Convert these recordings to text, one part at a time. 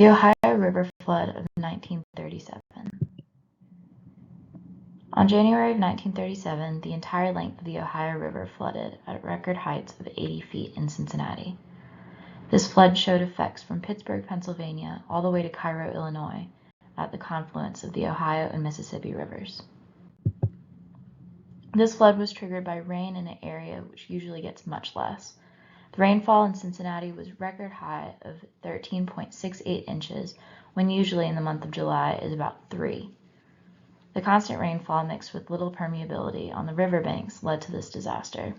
The Ohio River flood of 1937. On January of 1937, the entire length of the Ohio River flooded at record heights of 80 feet in Cincinnati. This flood showed effects from Pittsburgh, Pennsylvania, all the way to Cairo, Illinois, at the confluence of the Ohio and Mississippi rivers. This flood was triggered by rain in an area which usually gets much less. The rainfall in Cincinnati was record high of 13.68 inches, when usually in the month of July is about 3. The constant rainfall mixed with little permeability on the riverbanks led to this disaster.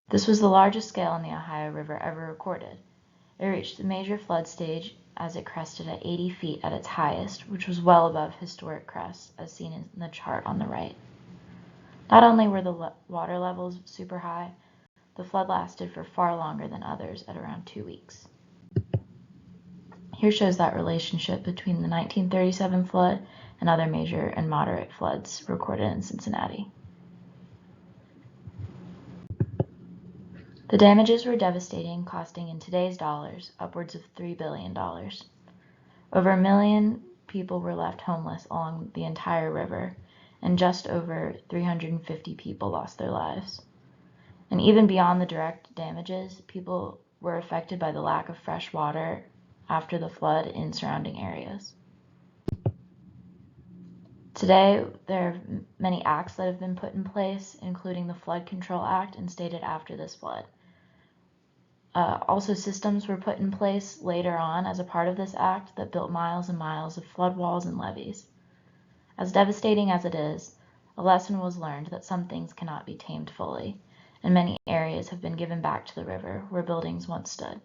This was the largest scale on the Ohio River ever recorded. It reached the major flood stage as it crested at 80 feet at its highest, which was well above historic crests as seen in the chart on the right. Not only were the water levels super high, the flood lasted for far longer than others at around 2 weeks. Here shows that relationship between the 1937 flood and other major and moderate floods recorded in Cincinnati. The damages were devastating, costing in today's dollars upwards of $3 billion. Over 1 million people were left homeless along the entire river, and just over 350 people lost their lives. And even beyond the direct damages, people were affected by the lack of fresh water after the flood in surrounding areas. Today, there are many acts that have been put in place, including the Flood Control Act instated after this flood. Also, systems were put in place later on as a part of this act that built miles and miles of flood walls and levees. As devastating as it is, a lesson was learned that some things cannot be tamed fully, and many areas have been given back to the river where buildings once stood.